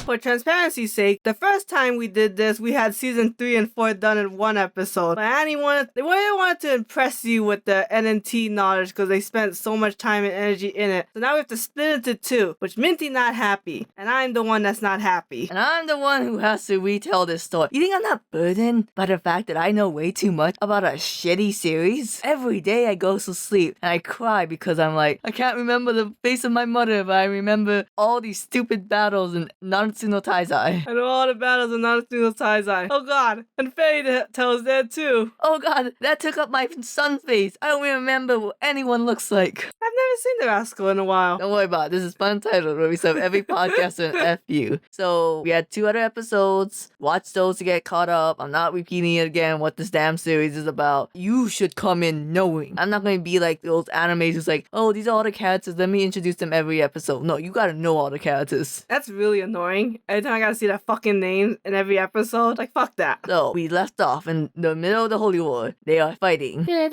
For transparency's sake, the first time we did this, we had season 3 and 4 done in one episode. But Annie they really wanted to impress you with the NNT knowledge because they spent so much time and energy in it. So now we have to split into 2, which Minty not happy, and I'm the one that's not happy. And I'm the one who has to retell this story. You think I'm not burdened by the fact that I know way too much about a shitty series? Every day I go to sleep and I cry because I'm like, I can't remember the face of my mother, but I remember all these stupid battles in Nanatsu no Taizai. I know all the battles in Nanatsu no Taizai. Oh god, and Fairy Tail's there too. Oh god, that took up my son's face. I don't even remember what anyone looks like. I've never seen the rascal in a while. Don't worry about it. This is FunUntitled, where we serve every podcaster an F you. So we had 2 other episodes. Watch those to get caught up. I'm not repeating it again what this damn series is about. You should come in knowing. I'm not going to be like those animes who's like, oh, these are all the characters. Let me introduce them every episode. No, you gotta know all the characters. That's really annoying. Every time I gotta see that fucking name in every episode, like, fuck that. So we left off in the middle of the Holy War. They are fighting. And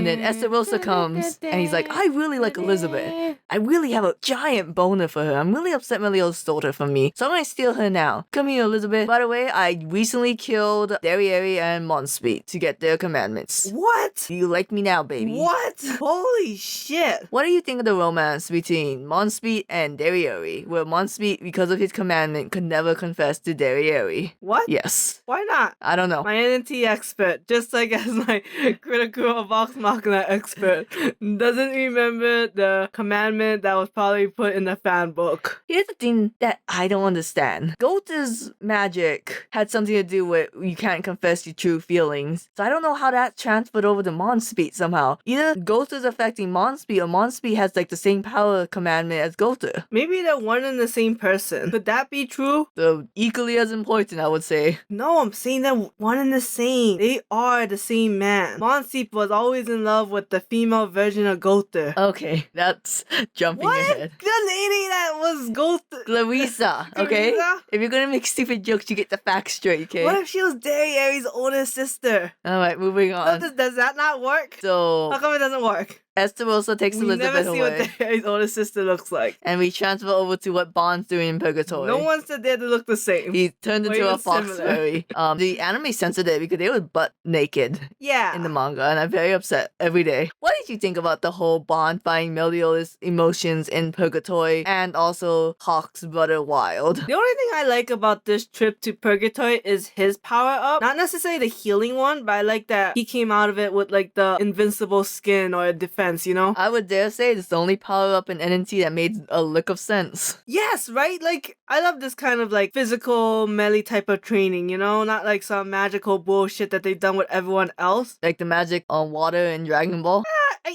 then Esterosa comes and he's like, I really like Elizabeth. I really have a giant boner for her. I'm really upset Meliodas stole her from me. So I'm gonna steal her now. Come here, Elizabeth. By the way, I recently killed Derriere and Monspeed to get their commandments. What? Do you like me now, baby? What? Holy shit. What do you think of the romance between Monspeed and Derriere, where Monspeed, because of his commandment, could never confess to Derriere? What? Yes. Why not? I don't know. My NNT expert, just like as my critical Vox Machina expert, doesn't remember the commandment that was probably put in the fan book. Here's the thing that I don't understand. Gota's magic had something to do with you can't confess your true feelings. So I don't know how that transferred over to Monspeed somehow. Either Gota's affecting Monspeed or Monspeed has like the same power commandment as Gota. Maybe they're one and the same person. Could that be true? So equally as important, I would say. No, I'm saying they're one and the same. They are the same man. Monspeed was always in love with the female version of Gota. Okay, that's jumping What? ahead. The lady that was Gota. Clarissa, okay? Clarissa? If you're gonna make stupid jokes, you get the facts straight, okay? What if she was Derriere's older sister? Alright, moving on. Does that not work? So, How come it doesn't work? Esterosa takes We Elizabeth never see away. what Derriere's older sister looks like. And we transfer over to what Bond's doing in Purgatory. No one said they had to look the same. He turned Or into a even fox similar. fairy. The anime censored it because they were butt naked Yeah. in the manga, and I'm very upset every day. What did you think about the whole Bond finding Meliodas' emotions in Purgatory and also Hawk's brother Wild? The only thing I like about this trip to Purgatory is his power up. Not necessarily the healing one, but I like that he came out of it with like the invincible skin or a defense, you know? I would dare say it's the only power up in NNT that made a lick of sense. Yes, right? Like, I love this kind of like physical melee type of training, you know? Not like some magical bullshit that they've done with everyone else. Like the magic on water in Dragon Ball.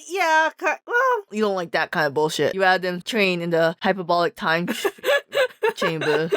Yeah, well, You don't like that kind of bullshit. You had them train in the hyperbolic time chamber.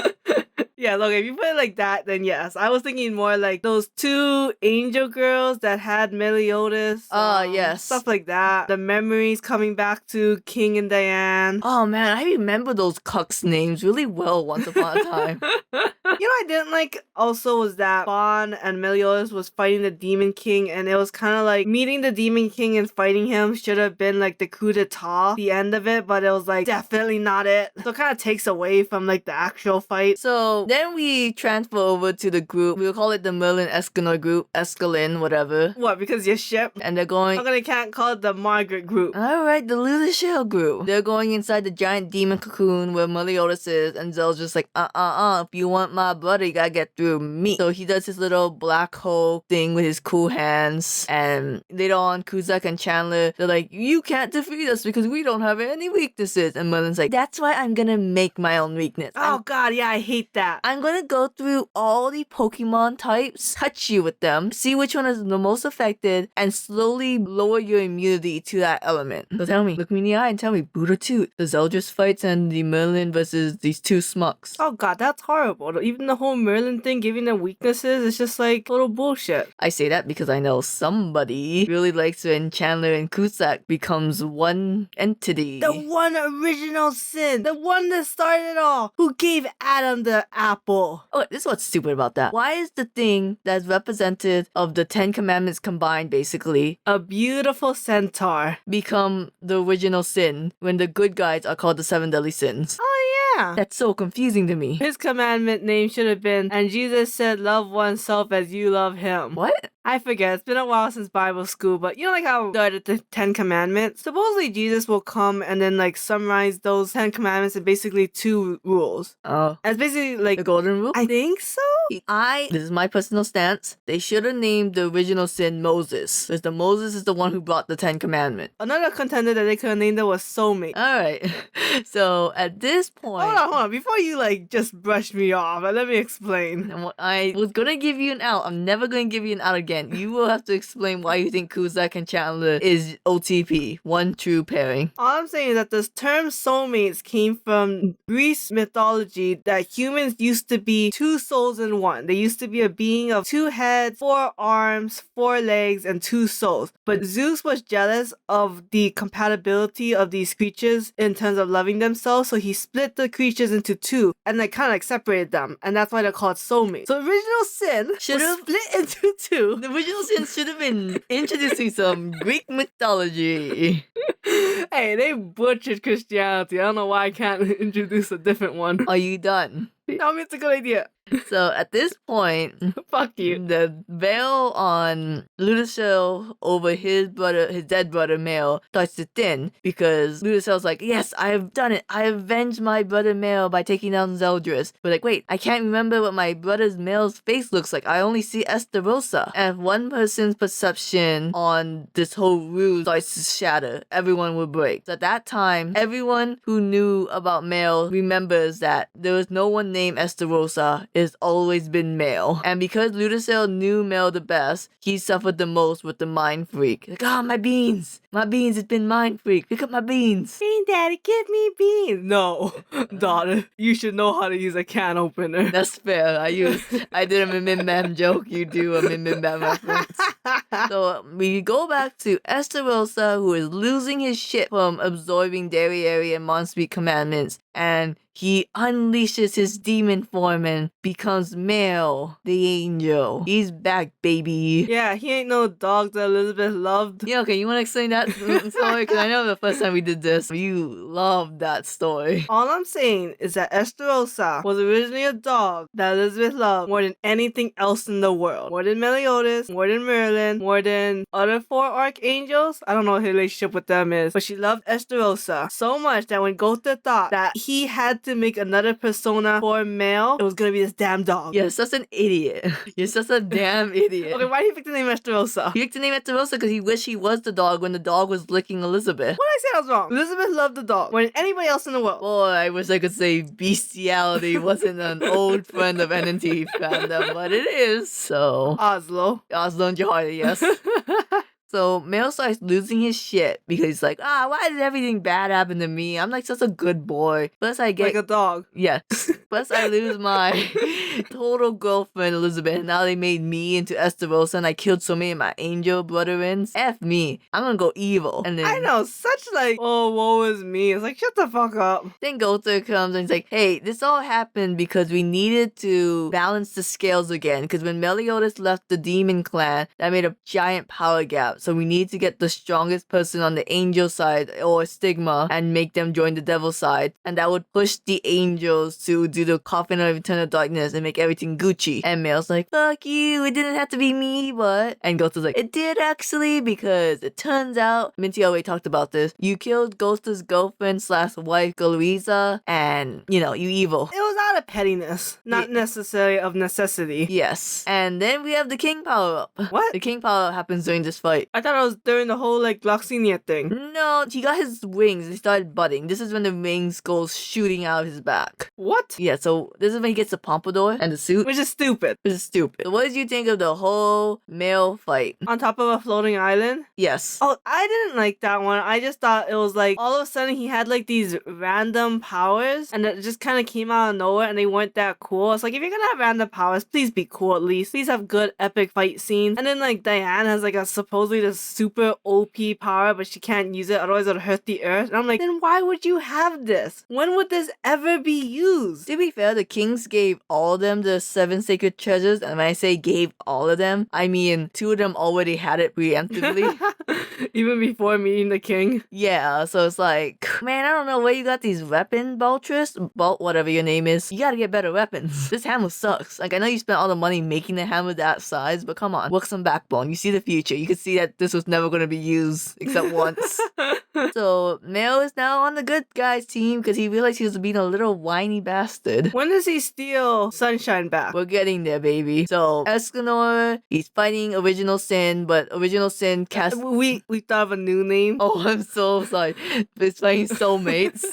yeah, look, if you put it like that, then yes. I was thinking more like those 2 angel girls that had Meliodas. Yes. Stuff like that. The memories coming back to King and Diane. Oh man, I remember those cucks names really well once upon a time. You know what I didn't like also was that Bond and Meliodas was fighting the Demon King, and it was kind of like meeting the Demon King and fighting him should have been like the coup d'etat, the end of it, but it was like definitely not it. So it kind of takes away from like the actual fight. So then we transfer over to the group. We'll call it the Merlin Escanor group, Escalin, whatever. What, because your ship? And they're going... How come they can't call it the Margaret group? Alright, the Lunar Shell group. They're going inside the giant demon cocoon where Meliodas is, and Zel's just like, if you want my brother, you gotta get through me. So he does his little black hole thing with his cool hands, and later on, Kuzak and Chandler, they're like, you can't defeat us because we don't have any weaknesses. And Merlin's like, that's why I'm gonna make my own weakness. Oh god, yeah, I hate that. I'm gonna go through all the Pokemon types, touch you with them, see which one is the most affected, and slowly lower your immunity to that element. So tell me, look me in the eye and tell me, Buddha Toot, the Zeldris fights and the Merlin versus these 2 smucks. Oh god, that's horrible. Even the whole Merlin thing, giving them weaknesses, is just like total bullshit. I say that because I know somebody really likes when Chandler and Kuzak becomes one entity. The one original sin, the one that started it all, who gave Adam the apple. apple. Oh, this is what's stupid about that. Why is the thing that's represented of the 10 commandments combined, basically, A beautiful centaur. become the original sin when the good guys are called the 7 deadly sins? Oh, yeah. That's so confusing to me. His commandment name should have been, and Jesus said, love oneself as you love him. What? I forget. It's been a while since Bible school, but you know, like how the 10 Commandments? Supposedly Jesus will come and then like summarize those 10 Commandments in basically 2 rules. Oh. And it's basically like The golden rule? I think so. This is my personal stance. They should have named the original sin Moses, because the Moses is the one who brought the 10 Commandments. Another contender that they could have named it was soulmate. Alright. So at this point, Hold on. Before you like just brush me off, let me explain. I was gonna give you an out. I'm never gonna give you an out again. You will have to explain why you think Kuzak and Chandler is OTP, one true pairing. All I'm saying is that this term soulmates came from Greece mythology that humans used to be 2 souls in one. They used to be a being of 2 heads, 4 arms, 4 legs, and 2 souls. But Zeus was jealous of the compatibility of these creatures in terms of loving themselves, so he split the creatures into 2 and like kind of like separated them, and that's why they're called soulmates. So original sin was split into 2. The original sin should have been introducing some Greek mythology. Hey, they butchered Christianity. I don't know why I can't introduce a different one. Are you done? Tell me it's a good idea. So at this point, Fuck you. the veil on Ludacel over his dead brother Male starts to thin because Ludacel's like, yes, I have done it. I avenged my brother Male by taking down Zeldris. But like, wait, I can't remember what my brother's Male's face looks like. I only see Esterosa. And if one person's perception on this whole ruse starts to shatter, everyone will break. So at that time, everyone who knew about Male remembers that there was no one named Esterosa. It's always been Male. And because Ludacel knew Male the best, he suffered the most with the mind freak. Like, my beans! My beans, it's been mind freak. Pick up my beans. Bean Daddy, give me beans. No, daughter, you should know how to use a can opener. That's fair. I did a Mim Bam joke. You do a Mim Bam reference. So we go back to Esterosa, who is losing his shit from absorbing Derriere and Monspeak commandments, and he unleashes his demon form and becomes Male, the angel. He's back, baby. Yeah, he ain't no dog that Elizabeth loved. Yeah, okay, you want to explain that story? Because I know the first time we did this, you loved that story. All I'm saying is that Esterosa was originally a dog that Elizabeth loved more than anything else in the world. More than Meliodas, more than Merlin, more than other 4 archangels. I don't know what her relationship with them is, but she loved Esterosa so much that when Gotha thought that he had to make another persona for Male, it was gonna be this damn dog. You're such an idiot. You're such a damn idiot. Okay, why did he pick the name Esterosa? He picked the name Esterosa because he wished he was the dog when the dog was licking Elizabeth. What did I say I was wrong? Elizabeth loved the dog more than anybody else in the world. Boy, I wish I could say bestiality wasn't an old friend of NNT fandom, but it is, so... Oslo. Oslo and Jaharta, yes. So Male starts losing his shit because he's like, why did everything bad happen to me? I'm like such a good boy. Plus I get... Like a dog. Yes. Plus I lose my total girlfriend Elizabeth. And now they made me into Esterosa and I killed so many of my angel brotherins. F me. I'm gonna go evil. And then... I know, such like, oh, woe is me. It's like, shut the fuck up. Then Gotha comes and he's like, hey, this all happened because we needed to balance the scales again. Because when Meliodas left the demon clan, that made a giant power gap. So we need to get the strongest person on the angel side or Stigma and make them join the devil side. And that would push the angels to do the coffin of eternal darkness and make everything Gucci. And Male's like, fuck you, it didn't have to be me, but... And Gotha's like, it did actually, because it turns out, Minty already talked about this, you killed Gotha's girlfriend / wife, Goluiza, and, you evil. It was out of pettiness, not necessarily of necessity. Yes. And then we have the king power-up. What? The king power-up happens during this fight. I thought it was during the whole, like, Gloxinia thing. No, he got his wings and he started budding. This is when the wings go shooting out of his back. What? Yeah, so this is when he gets the pompadour and the suit. Which is stupid. Which is stupid. So what did you think of the whole Male fight? On top of a floating island? Yes. Oh, I didn't like that one. I just thought it was like, all of a sudden he had like these random powers and it just kind of came out of nowhere and they weren't that cool. It's like, if you're gonna have random powers, please be cool at least. Please have good epic fight scenes. And then like Diane has like a supposedly the super OP power, but she can't use it, otherwise it'll hurt the earth. And I'm like, then why would you have this? When would this ever be used? To be fair, the kings gave all of them the 7 sacred treasures, and when I say gave all of them, I mean 2 of them already had it preemptively. Even before meeting the king. Yeah, so it's like, man, I don't know where you got these weapons, Baltrus, whatever your name is. You gotta get better weapons. This hammer sucks. Like, I know you spent all the money making the hammer that size, but come on, work some backbone. You see the future. You can see that this was never gonna be used except once. So Male is now on the good guys team because he realized he was being a little whiny bastard. When does he steal Sunshine back? We're getting there, baby. So Escanor, he's fighting Original Sin, but Original Sin cast. We thought of a new name. Oh, I'm so sorry. It's fighting Soulmates.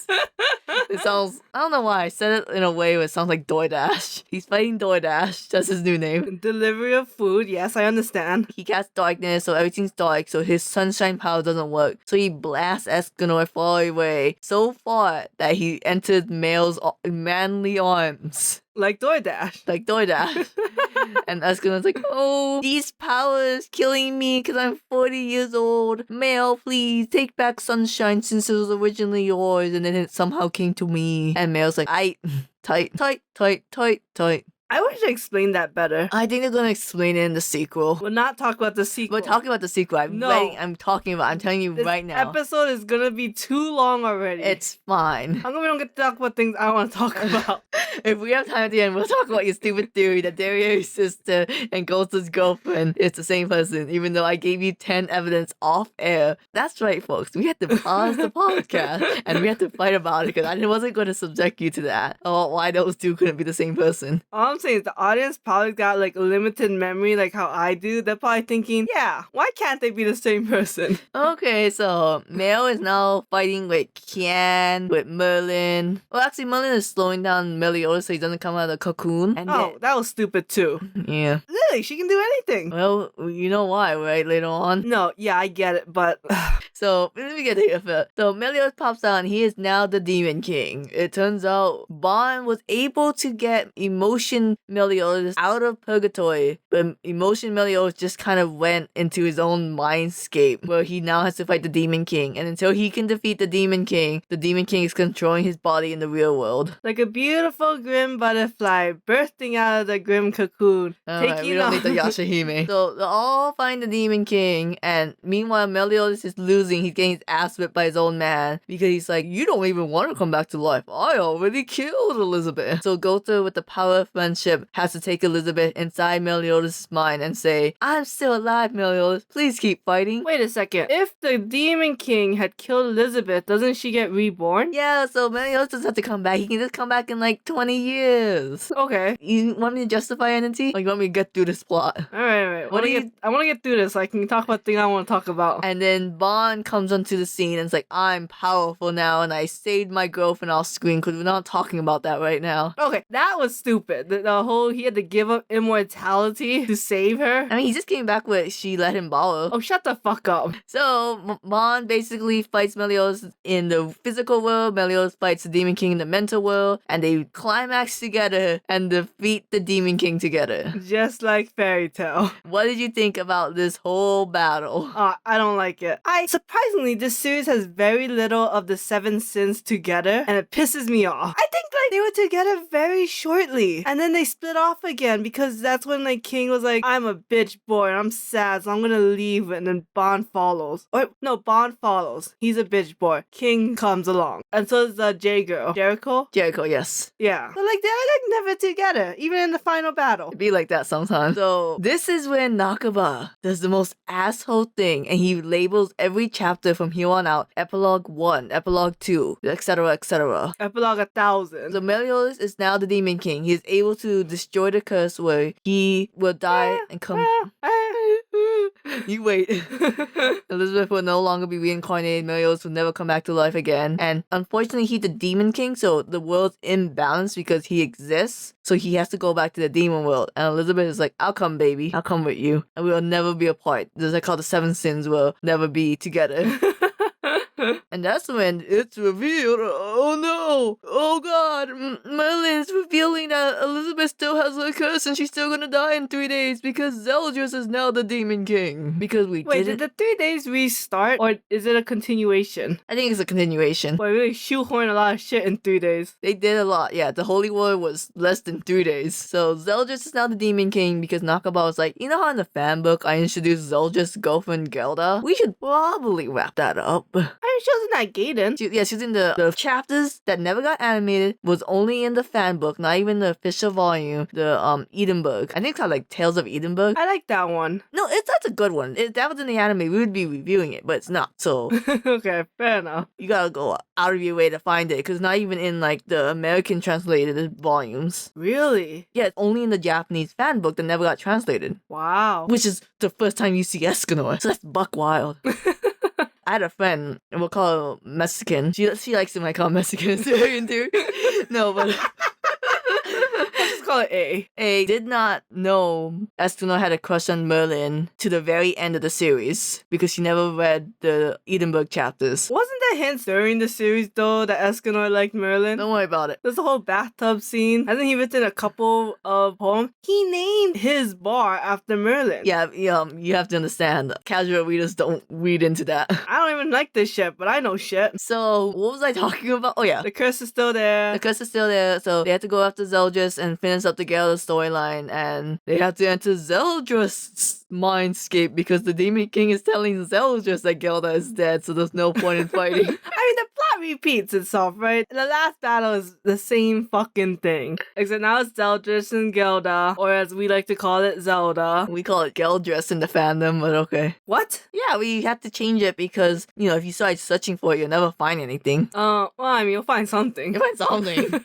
It sounds. I don't know why I said it in a way where it sounds like DoorDash. He's fighting DoorDash. That's his new name. Delivery of food. Yes, I understand. He casts darkness, so everything's dark, so his sunshine power doesn't work. So he blasts Escanor far away, so far that he entered Male's manly arms. Like DoorDash. Like DoorDash. And Escanor's like, oh, these powers killing me because I'm 40 years old. Male, please take back Sunshine since it was originally yours and then it somehow came to me. And Male's like, tight. I wish I explained that better. I think they're gonna explain it in the sequel. We'll not talk about the sequel. We're talking about the sequel. I'm telling you this right now. episode is gonna be too long already. It's fine. How come we don't get to talk about things I want to talk about? If we have time at the end, we'll talk about your stupid theory that Dario's sister and Ghost's girlfriend is the same person, even though I gave you 10 evidence off air. That's right, folks. We had to pause the podcast and we had to fight about it because I wasn't going to subject you to that. Oh, why those two couldn't be the same person. All I'm saying is the audience probably got like limited memory like how I do. They're probably thinking, yeah, why can't they be the same person? Okay, so Male is now fighting with Kian, with Merlin. Well, actually, Merlin is slowing down Meliodas so he doesn't come out of the cocoon. And that was stupid too. Yeah. Lily, she can do anything. Well, you know why, right? Later on. No, yeah, I get it, but... So, let me get here first. So, Meliodas pops out and he is now the Demon King. It turns out Bond was able to get Emotion Meliodas out of purgatory, but Emotion Meliodas just kind of went into his own mindscape where he now has to fight the Demon King. And until he can defeat the Demon King is controlling his body in the real world. Like a beautiful grim butterfly bursting out of the grim cocoon. We don't need the Yashahime. So, they all find the Demon King, and meanwhile, Meliodas is losing. He's getting his ass whipped by his own man because he's like, you don't even want to come back to life. I already killed Elizabeth. So Gotha, with the power of friendship, has to take Elizabeth inside Meliodas' mind and say, I'm still alive, Meliodas. Please keep fighting. Wait a second. If the Demon King had killed Elizabeth, doesn't she get reborn? Yeah, so Meliodas doesn't have to come back. He can just come back in like 20 years. Okay. You want me to justify entity? Or you want me to get through this plot? Alright. I want to get through this so I can talk about things I want to talk about. And then Bond comes onto the scene and it's like, I'm powerful now and I saved my girlfriend off screen because we're not talking about that right now. Okay, that was stupid. The whole he had to give up immortality to save her. I mean, he just came back with she let him borrow. Oh, shut the fuck up. So, Bond basically fights Meliodas in the physical world, Meliodas fights the Demon King in the mental world, and they climax together and defeat the Demon King together. Just like Fairy Tale. What did you think about this whole battle? I don't like it. Surprisingly, this series has very little of the 7 sins together, and it pisses me off. I think like they were together very shortly, and then they split off again because that's when like King was like, I'm a bitch boy, and I'm sad, so I'm gonna leave, and then Bond follows. Or no, Bond follows. He's a bitch boy. King comes along, and so is the J girl, Jericho, yes. Yeah, but like they're like never together, even in the final battle. It'd be like that sometimes. So this is when Nakaba does the most asshole thing, and he labels every chapter from here on out Epilogue 1, Epilogue 2, etc., etc. Epilogue 1000. So Meliodas is now the Demon King. He is able to destroy the curse where he will die and come... You wait. Elizabeth will no longer be reincarnated. Meliodas will never come back to life again. And unfortunately, he's the Demon King, so the world's imbalanced because he exists. So he has to go back to the demon world. And Elizabeth is like, I'll come, baby. I'll come with you. And we will never be apart. This is called the 7 sins will never be together. And And that's when it's revealed. Oh no! Oh god! Merlin's revealing that Elizabeth still has her curse and she's still gonna die in 3 days because Zeldris is now the Demon King. Because we Wait, did did the 3 days restart or is it a continuation? I think it's a continuation. Boy, really shoehorn a lot of shit in 3 days. They did a lot, yeah. The Holy War was less than 3 days. So Zeldris is now the Demon King because Nakaba was like, you know how in the fan book I introduced Zeldris' girlfriend Gelda? We should probably wrap that up. I mean, she wasn't that Gaiden. She's in the chapters that never got animated, was only in the fan book, not even the official volume, the Edinburgh. I think it's called like Tales of Edinburgh. I like that one. No, that's a good one. If that was in the anime, we would be reviewing it, but it's not. So Okay, fair enough. you gotta go out of your way to find it, because not even in like the American translated volumes. Really? Yeah, it's only in the Japanese fan book that never got translated. Wow. Which is the first time you see Escanor. So that's buck wild. I had a friend, and we'll call her Mexican. She likes it when I call her Mexican. It's very endearing. No, but Let's just call it A. A did not know Escanor had a crush on Merlin to the very end of the series because she never read the Edinburgh chapters. Wasn't there hints during the series though that Escanor liked Merlin? Don't worry about it. There's a whole bathtub scene. Hasn't he written a couple of poems? He named his bar after Merlin. Yeah, you have to understand. Casual readers don't read into that. I don't even like this shit, but I know shit. So, what was I talking about? Oh yeah. The curse is still there. The curse is still there, so they had to go after Zeldris and finish up the Gelda storyline, and they had to enter Zeldris' mindscape because the Demon King is telling Zeldris that Gelda is dead, so there's no point in fighting. I mean, the plot repeats itself, right? The last battle is the same fucking thing. Except now it's Zeldris and Gelda, or as we like to call it, Zelda. We call it Geldris in the fandom, but okay. What? Yeah, we had to change it because, if you start searching for it, you'll never find anything. Well, I mean, you'll find something. You'll find something.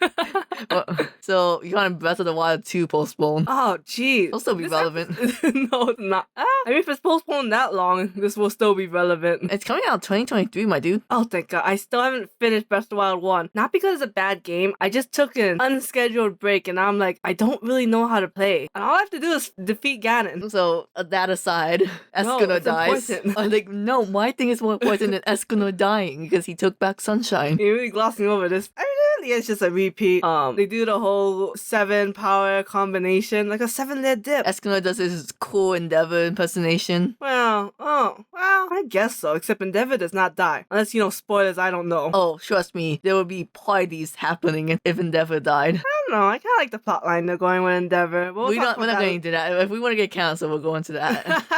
So, you want Breath of the Wild 2 postponed. Oh, jeez. It'll still be relevant. No, it's not. I mean, if it's postponed that long, this will still be relevant. It's coming out 2023, my dude. Oh, thank God. I still haven't finished Breath of the Wild 1. Not because it's a bad game. I just took an unscheduled break and I'm like, I don't really know how to play. And all I have to do is defeat Ganon. So, that aside, Escanor it's dies. important. I'm like, no, my thing is more important than Escanor dying because he took back Sunshine. You're really glossing over this. I mean, really, it's just a repeat. They do the whole 7 power combination, like a 7-layer dip. Escanor does his cool Endeavor impersonation. Well, I guess so. Except Endeavor does not die. Unless, spoilers, I don't know. Oh, trust me, there would be parties happening if Endeavor died. I don't know. I kind of like the plotline they're going with Endeavor. But We're not going into that. If we want to get canceled, we'll go into that.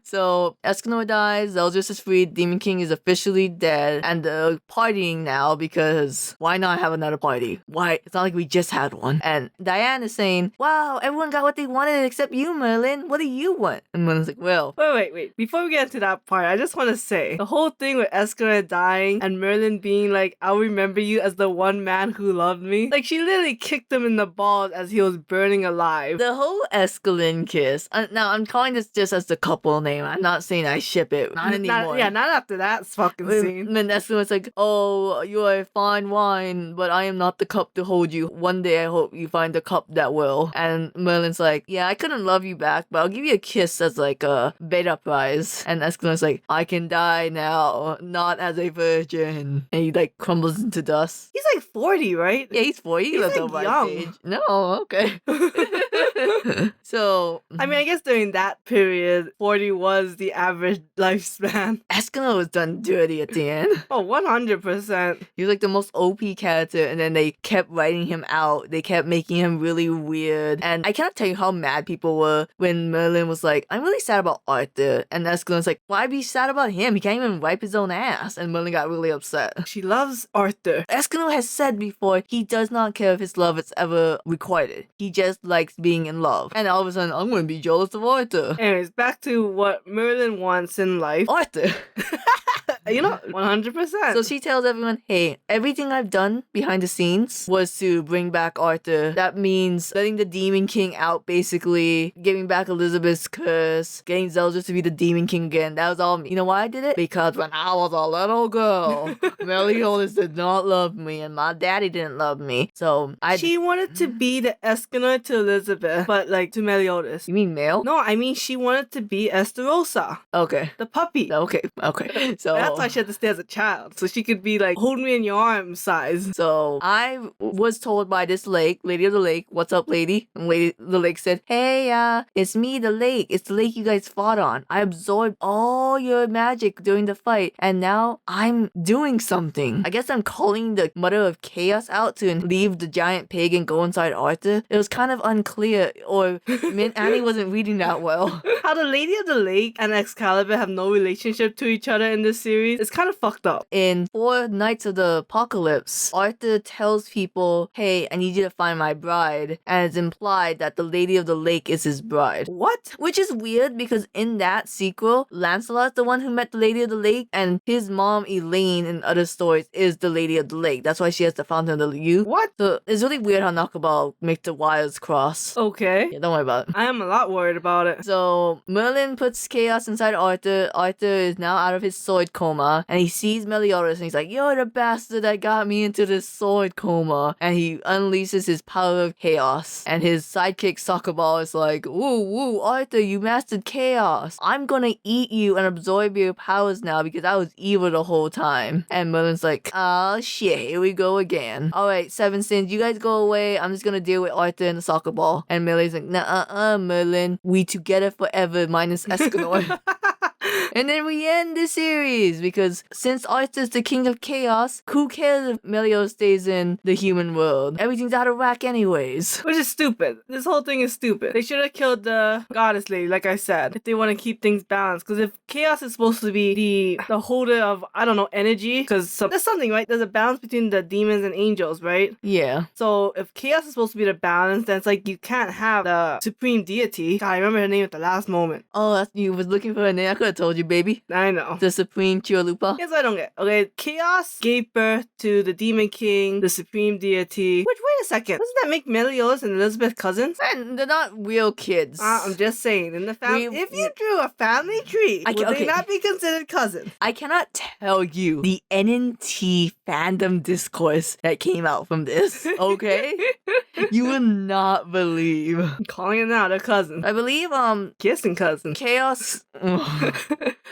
So, Escanor dies, Zeldris is freed, Demon King is officially dead, and they're partying now because why not have another party? Why? It's not like we just had one. And Diane is saying, wow, everyone got what they wanted except you, Merlin. What do you want? And Merlin's like, well. Wait. Before we get into that part, I just want to say, the whole thing with Escanor dying and Merlin being like, I'll remember you as the one man who loved me. Like, she literally kicked him in the balls as he was burning alive. The whole Escalin kiss. Now, I'm calling this just as the couple name. I'm not saying I ship it. Not anymore. Not after that fucking scene. Then Escalin's like, oh, you are a fine wine, but I am not the cup to hold you. One day I hope you find the cup that will. And Merlin's like, yeah, I couldn't love you back, but I'll give you a kiss as like a beta prize. And Escalin's like, I can die now, not as a virgin. And he like crumbles into dust. He's like 40, right? Yeah, he's 40. He lives over my age. No, okay. So, I mean, I guess during that period, 40 was the average lifespan. Escanor was done dirty at the end. Oh, 100%. He was like the most OP character, and then they kept writing him out. They kept making him really weird. And I cannot tell you how mad people were when Merlin was like, I'm really sad about Arthur. And Escalin's like, why be sad about him? He can't even wipe his own ass. And Merlin got really upset. She loves Arthur. Escanor has said before, he does not care if his love is ever requited. He just likes being in love. And all of a sudden, I'm going to be jealous of Arthur. Anyways, back to what Merlin wants in life. Arthur. 100%. So she tells everyone, hey, everything I've done behind the scenes was to bring back Arthur. That means letting the Demon King out, basically, giving back Elizabeth's curse, getting Zelda to be the Demon King again. That was all me. You know why I did it? Because when I was a little girl, Meliodas did not love me, and my daddy didn't love me. So She wanted to be the Escanor to Elizabeth, but like to Meliodas. You mean male? No, I mean she wanted to be Esterosa. Okay. The puppy. Okay. So that's why she had to stay as a child. So she could be like, hold me in your arms size. So I was told by this lake, Lady of the Lake, what's up, lady? And Lady the Lake said, hey, it's me, the lake. It's the lake you guys fought on. I absorbed all your magic during the fight, and now I'm doing something. I guess I'm calling the Mother of Chaos out to leave the giant pig and go inside Arthur. It was kind of unclear, or Annie wasn't reading that well. How the Lady of the Lake and Excalibur have no relationship to each other in this series, it's kind of fucked up. In 4 Nights of the Apocalypse, Arthur tells people, hey, I need you to find my bride, and it's implied that the Lady of the Lake is his bride. What? Which is weird because in that sequel, Lancelot's the one who met the Lady of the Lake, and his mom, Elaine, in other stories, is the Lady of the Lake. That's why she has the Fountain of the Youth. What? So it's really weird how Knockabout make the wires cross. Okay. Yeah, don't worry about it. I am a lot worried about it. So Merlin puts chaos inside Arthur. Arthur is now out of his sword coma, and he sees Meliodas, and he's like, you're the bastard that got me into this sword coma. And he unleashes his power of chaos. And his sidekick Soccer Ball is like, woo, Arthur, you mastered chaos. I'm gonna eat you and absorb your powers now because I was evil the whole time. And Merlin's like, oh shit, here we go again. Alright, 7 Sins, you guys go away. I'm just gonna deal with Arthur and the soccer ball. And Merlin's like, Merlin, we together forever minus Escanor. And then we end the series because since Arthur's the king of chaos, who cares if Meliodas stays in the human world? Everything's out of whack anyways. Which is stupid. This whole thing is stupid. They should have killed the goddess lady, like I said, if they want to keep things balanced. Because if chaos is supposed to be the holder of, I don't know, energy, because there's something, right? There's a balance between the demons and angels, right? Yeah. So if chaos is supposed to be the balance, then it's like you can't have the supreme deity. God, I remember her name at the last moment. Oh, you was looking for her name? I could have told you, baby. I know. The Supreme Chialupa. Here's what I don't get. Okay, chaos gave birth to the demon king, the supreme deity. Which, wait a second. Doesn't that make Meliodas and Elizabeth cousins? And they're not real kids. I'm just saying, in the family, if you drew a family tree, would they not be considered cousins? I cannot tell you the NNT fandom discourse that came out from this, okay? You will not believe. I'm calling it now, they're cousins. I believe, Kissing cousins. Chaos...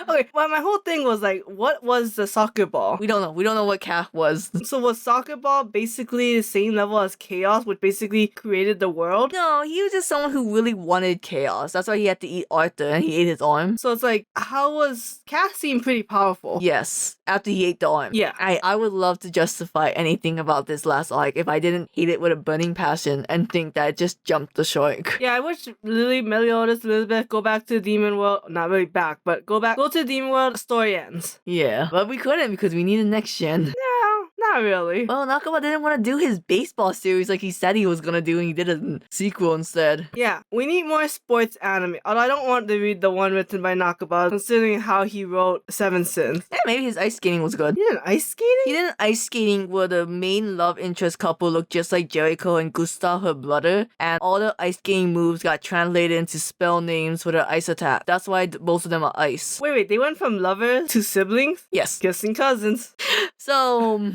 Okay, well, my whole thing was like, what was the soccer ball? We don't know. We don't know what Calf was. So was soccer ball basically the same level as chaos, which basically created the world? No, he was just someone who really wanted chaos. That's why he had to eat Arthur, and he ate his arm. So it's like, how was... Cass seemed pretty powerful. Yes, after he ate the arm. Yeah. I would love to justify anything about this last arc if I didn't hate it with a burning passion and think that it just jumped the shark. Yeah, I wish Lily, Meliodas, Elizabeth go back to the demon world. Not really back, but go to the demon world, story ends. Yeah, but we couldn't because we need a next gen. No, not really. Well, Nakama didn't want to do his baseball series like he said he was gonna do, and he did a sequel instead. Yeah, we need more sports anime. Although I don't want to read the one written by Nakaba, considering how he wrote 7 Sins. Yeah, maybe his ice skating was good. He did ice skating? He did an ice skating where the main love interest couple looked just like Jericho and Gustav, her brother, and all the ice skating moves got translated into spell names for their ice attack. That's why most of them are ice. Wait, they went from lovers to siblings? Yes. Kissing cousins. So,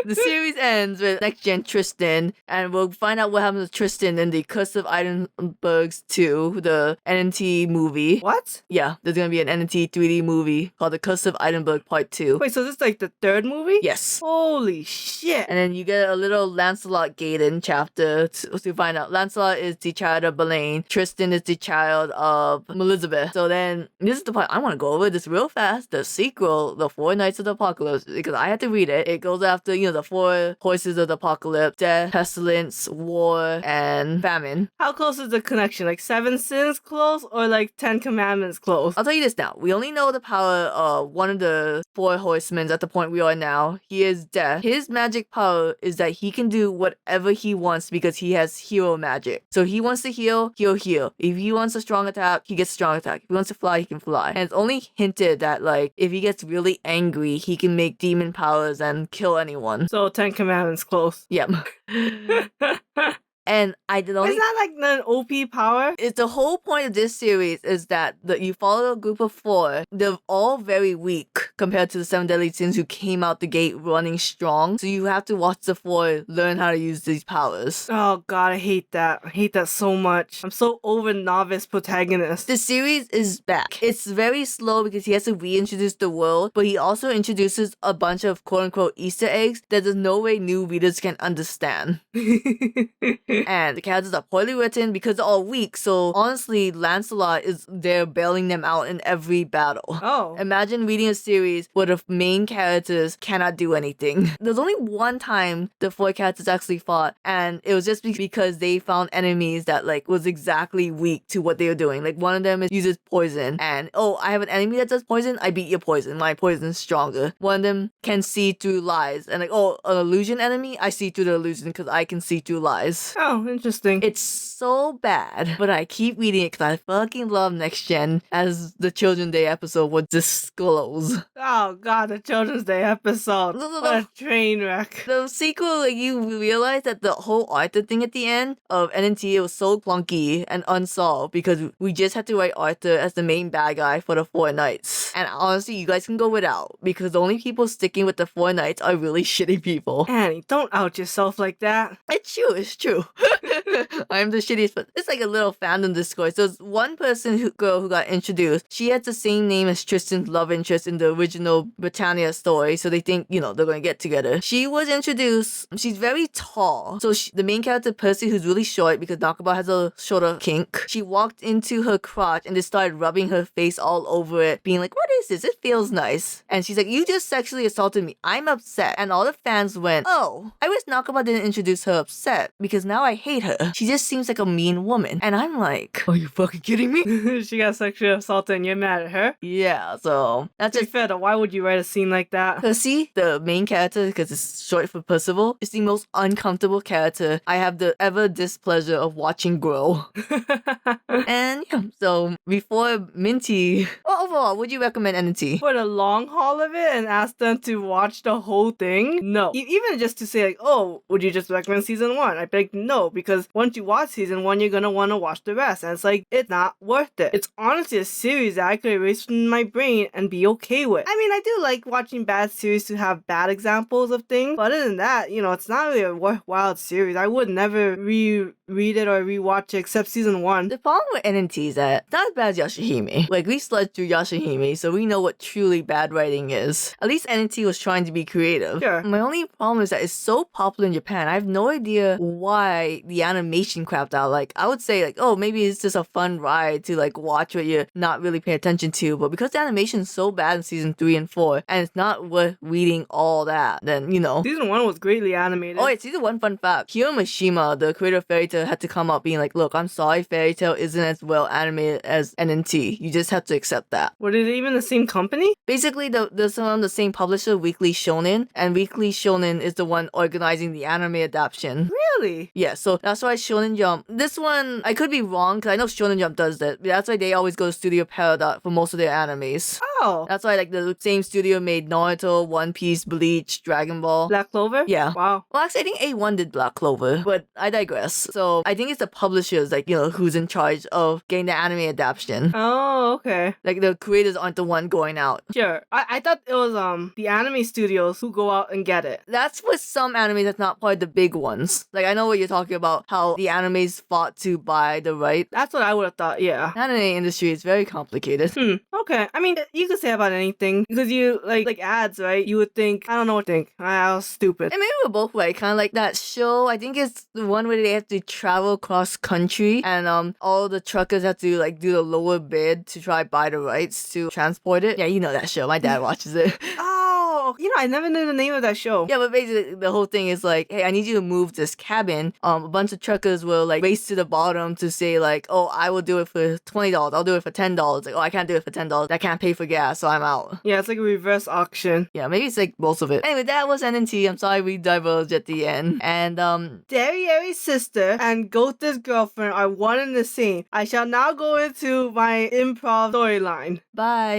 the series ends with Next Gen Tristan, and we'll find out what happens to Tristan in the Curse of Ironburgs 2, the NNT movie. What? Yeah, there's gonna be an NNT 3D movie called The Curse of Ironburg Part 2. Wait, so this is like the 3rd movie? Yes. Holy shit. And then you get a little Lancelot Gaiden chapter to find out Lancelot is the child of Belaine, Tristan is the child of Elizabeth. So then, this is the part I want to go over this real fast. The sequel, The 4 Nights of the Apocalypse, because I had to read it. It goes after, the 4 horses of the apocalypse: death, pestilence, war, and famine. How close is the connection? Like 7 Sins close or like 10 Commandments close? I'll tell you this now. We only know the power of one of the 4 horsemen at the point we are now. He is death. His magic power is that he can do whatever he wants because he has hero magic. So if he wants to heal, he'll heal. If he wants a strong attack, he gets a strong attack. If he wants to fly, he can fly. And it's only hinted that, like, if he gets really angry, he can make demon powers and kill anyone. So 10 Commandments close. Yep. And I did only... Isn't that like an OP power? It's the whole point of this series is that you follow a group of 4. They're all very weak compared to the 7 deadly sins who came out the gate running strong. So you have to watch the 4 learn how to use these powers. Oh god, I hate that. I hate that so much. I'm so over novice protagonist. The series is back. It's very slow because he has to reintroduce the world, but he also introduces a bunch of quote-unquote Easter eggs that there's no way new readers can understand. And the characters are poorly written because they're all weak, so honestly, Lancelot is there bailing them out in every battle. Oh. Imagine reading a series where the main characters cannot do anything. There's only one time the 4 characters actually fought, and it was just because they found enemies that like was exactly weak to what they were doing. Like one of them uses poison, and oh, I have an enemy that does poison, I beat your poison. My poison's stronger. One of them can see through lies, and like, oh, an illusion enemy, I see through the illusion because I can see through lies. Oh, interesting. It's so bad, but I keep reading it because I fucking love Next Gen, as the Children's Day episode would disclose. Oh god, the Children's Day episode. What a train wreck. The sequel, like, you realize that the whole Arthur thing at the end of NNT was so clunky and unsolved because we just had to write Arthur as the main bad guy for the 4 Knights. And honestly, you guys can go without because the only people sticking with the 4 Knights are really shitty people. Annie, don't out yourself like that. It's true. I'm the shittiest, but it's like a little fandom discourse. There's one girl who got introduced. She has the same name as Tristan's love interest in the original Britannia story, so they think, they're gonna get together. She was introduced. She's very tall. So the main character, Percy, who's really short because Nakaba has a shorter kink, she walked into her crotch and just started rubbing her face all over it, being like, what is this? It feels nice. And she's like, you just sexually assaulted me. I'm upset. And all the fans went, oh, I wish Nakaba didn't introduce her upset because now I hate her. She just seems like a mean woman. And I'm like, are you fucking kidding me? She got sexually assaulted and you're mad at her? Yeah, so that's just fair though. Why would you write a scene like that? Percy, the main character, because it's short for Percival, is the most uncomfortable character I have the ever displeasure of watching grow. And yeah, so before Minty, overall, would you recommend NNT? For the long haul of it and ask them to watch the whole thing? No. Even just to say like, oh, would you just recommend season 1? I'd be like, no, because once you watch season 1, you're gonna want to watch the rest. And it's like, it's not worth it. It's honestly a series that I could erase from my brain and be okay with. I mean, I do like watching bad series to have bad examples of things, but other than that, it's not really a worthwhile series. I would never reread it or rewatch it except season 1. The problem with NNT is that it's not as bad as Yashahime. Like, we slept through Yashahime, so we know what truly bad writing is. At least NNT was trying to be creative. Sure. My only problem is that it's so popular in Japan. I have no idea why the animation crapped out. Like, I would say, like, oh, maybe it's just a fun ride to, like, watch what you're not really paying attention to. But because the animation's so bad in season 3 and 4, and it's not worth reading all that, then, Season 1 was greatly animated. Oh, yeah, season 1 fun fact. Hiro Mishima, the creator of Fairy Tail, had to come out being like, look, I'm sorry Fairy Tail isn't as well animated as NNT. You just have to accept that. Were they even the same company? Basically, they're some of the same publisher, Weekly Shonen, and Weekly Shonen is the one organizing the anime adaptation. Really? Yeah, so that's why Shonen Jump, this one, I could be wrong, because I know Shonen Jump does that, but that's why they always go to Studio Paradox for most of their animes. Oh. That's why, like, the same studio made Naruto, One Piece, Bleach, Dragon Ball. Black Clover? Yeah. Wow. Well, actually, I think A1 did Black Clover, but I digress. So I think it's the publishers, like, who's in charge of getting the anime adaptation. Oh, okay. Like, the creators aren't the one going out. Sure. I thought it was the anime studios who go out and get it. That's with some animes that's not part of the big ones. Like, I know what you're talking about, how the animes fought to buy the right. That's what I would have thought, yeah. Anime industry is very complicated. Okay. I mean, you could say about anything because you like ads, right? You would think, I don't know what to think. I was stupid. And maybe we're both right. Kind of like that show. I think it's the one where they have to travel cross country and all the truckers have to like do the lower bid to try buy the rights to transport it. Yeah, you know that show. My dad watches it. Oh, I never knew the name of that show. Yeah, but basically the whole thing is like, hey, I need you to move this cabin. A bunch of truckers will like race to the bottom to say like, oh, I will do it for $20. I'll do it for $10. Like, oh, I can't do it for $10. I can't pay for gas, so I'm out. Yeah, it's like a reverse auction. Yeah, maybe it's like most of it. Anyway, that was NNT. I'm sorry we diverged at the end. And Derry sister and Gota's girlfriend are one and the same. I shall now go into my improv storyline. Bye.